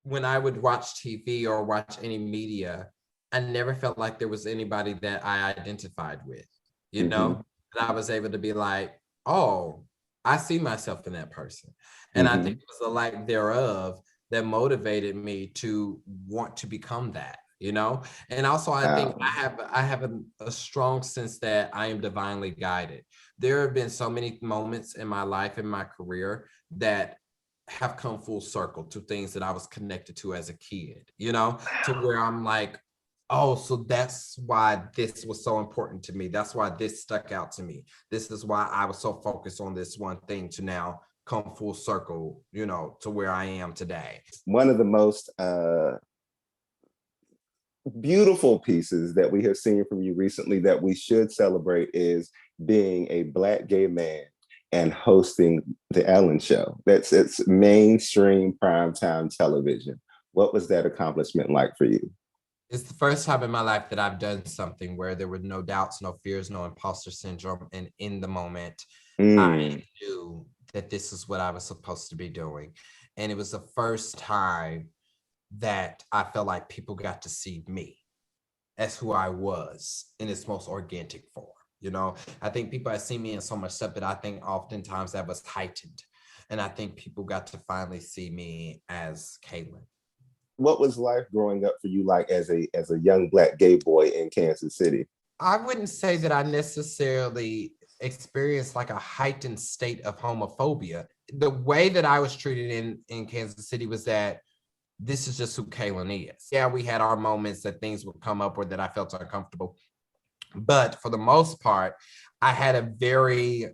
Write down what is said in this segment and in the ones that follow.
when I would watch TV or watch any media, I never felt like there was anybody that I identified with, you Mm-hmm. know, and I was able to be like, oh, I see myself in that person. And I think Mm-hmm. it was the lack thereof that motivated me to want to become that, you know? And also I think Wow. I have a strong sense that I am divinely guided. There have been so many moments in my life, in my career, that have come full circle to things that I was connected to as a kid, you know, to where I'm like, oh, so that's why this was so important to me. That's why this stuck out to me. This is why I was so focused on this one thing to now come full circle, you know, to where I am today. One of the most beautiful pieces that we have seen from you recently that we should celebrate is being a Black gay man and hosting the Ellen Show. That's it's mainstream primetime television. What was that accomplishment like for you? It's the first time in my life that I've done something where there were no doubts, no fears, no imposter syndrome. And in the moment, I Mm, knew that this is what I was supposed to be doing. And it was the first time that I felt like people got to see me as who I was in its most organic form. You know, I think people have seen me in so much stuff, but I think oftentimes that was heightened. And I think people got to finally see me as Kalen. what was life growing up for you like as a young Black gay boy in Kansas City? I wouldn't say that I necessarily experienced like a heightened state of homophobia. The way that I was treated in Kansas City was that this is just who Kalen is. Yeah, we had our moments that things would come up or that I felt uncomfortable. But for the most part, I had a very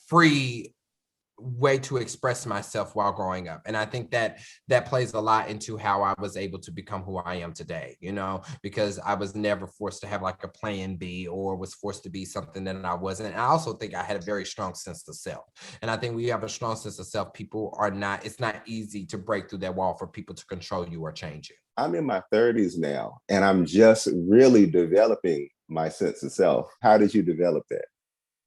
free way to express myself while growing up. And I think that that plays a lot into how I was able to become who I am today, you know, because I was never forced to have like a plan B or was forced to be something that I wasn't. And I also think I had a very strong sense of self. And I think when you have a strong sense of self, people are not, it's not easy to break through that wall for people to control you or change you. I'm in my 30s now and I'm just really developing my sense of self. How did you develop that?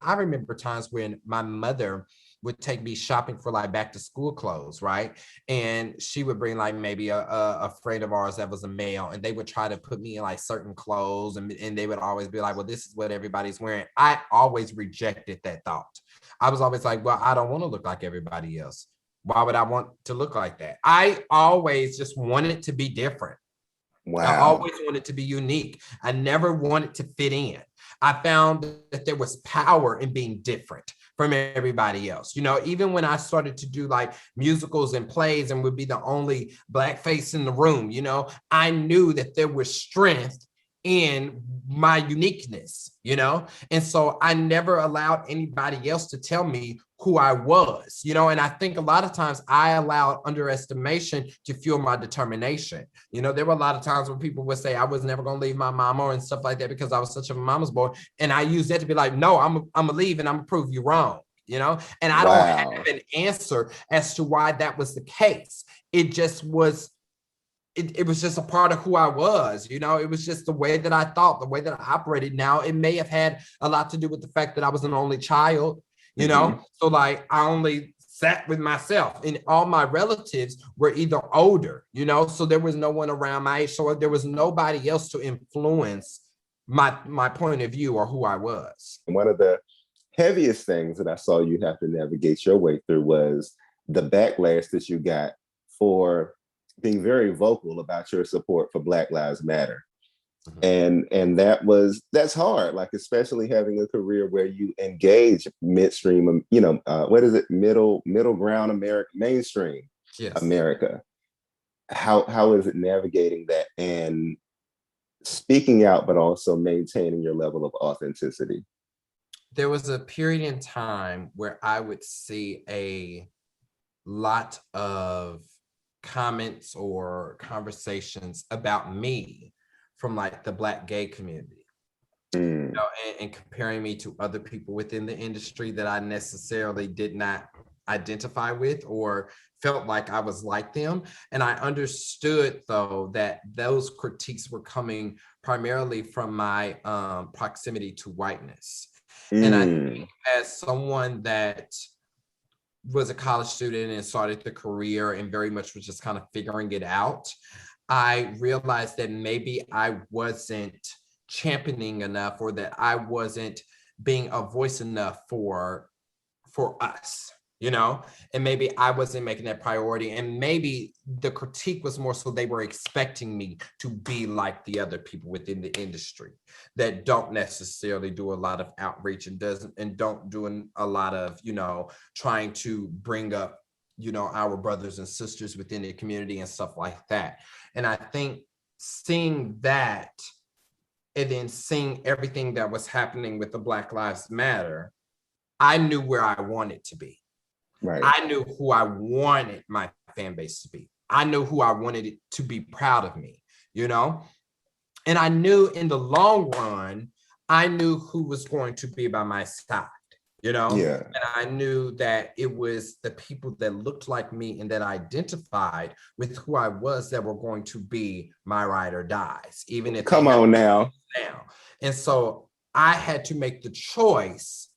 I remember times when my mother would take me shopping for like back to school clothes, right? And she would bring like maybe a friend of ours that was a male, and they would try to put me in like certain clothes, and they would always be like, well, this is what everybody's wearing. I always rejected that thought. I was always like, well, I don't want to look like everybody else. Why would I want to look like that? I always just wanted to be different. I Wow. always wanted to be unique. I never wanted to fit in. I found that there was power in being different from everybody else. You know, even when I started to do like musicals and plays and would be the only Black face in the room, you know, I knew that there was strength in my uniqueness, you know? And so I never allowed anybody else to tell me who I was, you know? And I think a lot of times I allowed underestimation to fuel my determination. You know, there were a lot of times when people would say I was never going to leave my mama and stuff like that because I was such a mama's boy. And I used that to be like, no, I'm going to leave and I'm going to prove you wrong, you know? And I don't have Wow. an answer as to why that was the case. It just was it was just a part of who I was, you know, it was just the way that I thought, the way that I operated. Now, it may have had a lot to do with the fact that I was an only child, you Mm-hmm. know, so like I only sat with myself and all my relatives were either older, you know, so there was no one around my age. So there was nobody else to influence my point of view or who I was. One of the heaviest things that I saw you have to navigate your way through was the backlash that you got for being very vocal about your support for Black Lives Matter. Mhm. And that's hard, like especially having a career where you engage midstream, you know, what is it, middle ground America, mainstream Yes. America. How is it navigating that and speaking out, but also maintaining your level of authenticity? There was a period in time where I would see a lot of comments or conversations about me from like the Black gay community, you Mm, know, and comparing me to other people within the industry that I necessarily did not identify with or felt like I was like them. And I understood though that those critiques were coming primarily from my proximity to whiteness. And I think mm, as someone that was a college student and started the career and very much was just kind of figuring it out, I realized that maybe I wasn't championing enough, or that I wasn't being a voice enough for us, and maybe I wasn't making that priority. And maybe the critique was more so they were expecting me to be like the other people within the industry that don't necessarily do a lot of outreach and don't do a lot of, trying to bring up, our brothers and sisters within the community and stuff like that. And I think seeing that, and then seeing everything that was happening with the Black Lives Matter, I knew where I wanted to be. Right. I knew who I wanted my fan base to be. I knew who I wanted it to be proud of me, And I knew in the long run, I knew who was going to be by my side, Yeah. And I knew that it was the people that looked like me and that identified with who I was that were going to be my ride or dies, even if Come on now. And so I had to make the choice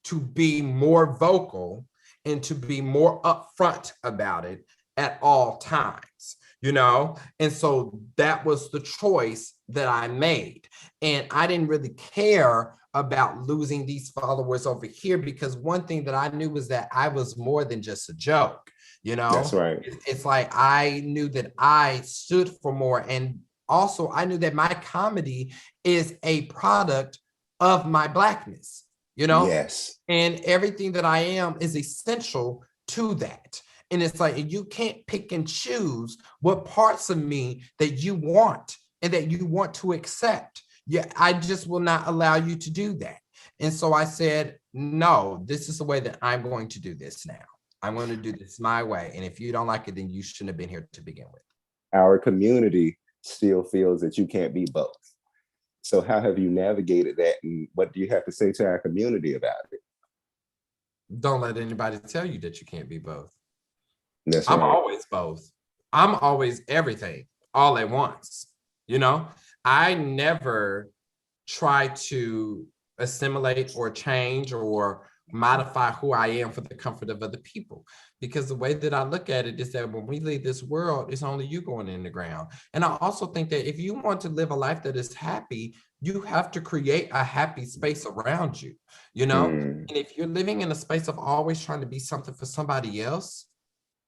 to be more vocal and to be more upfront about it at all times, And so that was the choice that I made. And I didn't really care about losing these followers over here, because one thing that I knew was that I was more than just a joke, That's right. It's like I knew that I stood for more. And also I knew that my comedy is a product of my Blackness, Yes. And everything that I am is essential to that. And it's like, you can't pick and choose what parts of me that you want and that you want to accept. Yeah, I just will not allow you to do that. And so I said, no, this is the way that I'm going to do this now. I'm going to do this my way. And if you don't like it, then you shouldn't have been here to begin with. Our community still feels that you can't be both. So how have you navigated that, and what do you have to say to our community about it? Don't let anybody tell you that you can't be both. That's I'm right. always both. I'm always everything all at once. I never try to assimilate or change or modify who I am for the comfort of other people, because the way that I look at it is that when we leave this world, it's only you going in the ground. And I also think that if you want to live a life that is happy, you have to create a happy space around you, And if you're living in a space of always trying to be something for somebody else,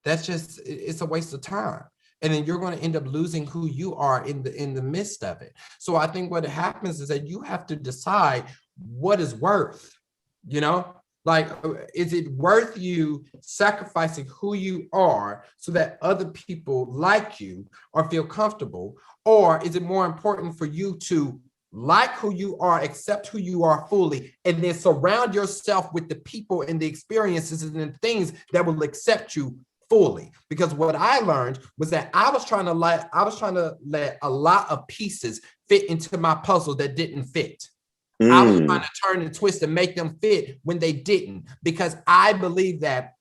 it's a waste of time. And then you're going to end up losing who you are in the midst of it. So I think what happens is that you have to decide what is worth, Like, is it worth you sacrificing who you are so that other people like you or feel comfortable? Or is it more important for you to like who you are, accept who you are fully, and then surround yourself with the people and the experiences and the things that will accept you fully? Because what I learned was that I was trying to let a lot of pieces fit into my puzzle that didn't fit. I was trying to turn and twist and make them fit when they didn't, because I believe that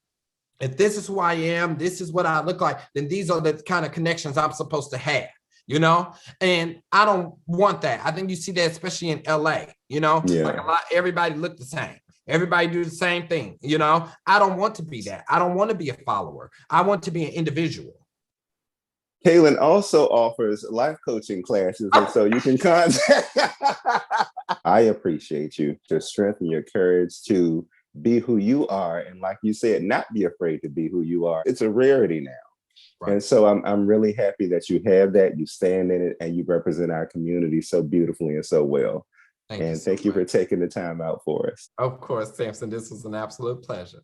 if this is who I am, this is what I look like, then these are the kind of connections I'm supposed to have, And I don't want that. I think you see that especially in LA, Like everybody look the same. Everybody do the same thing, I don't want to be that. I don't want to be a follower. I want to be an individual. Kalen also offers life coaching classes, and so you can contact. I appreciate you to strengthen your courage to be who you are, and like you said, not be afraid to be who you are. It's a rarity now. Right. And so I'm really happy that you have that, you stand in it, and you represent our community so beautifully and so well. Thank you for taking the time out for us. Of course, Sampson, this was an absolute pleasure.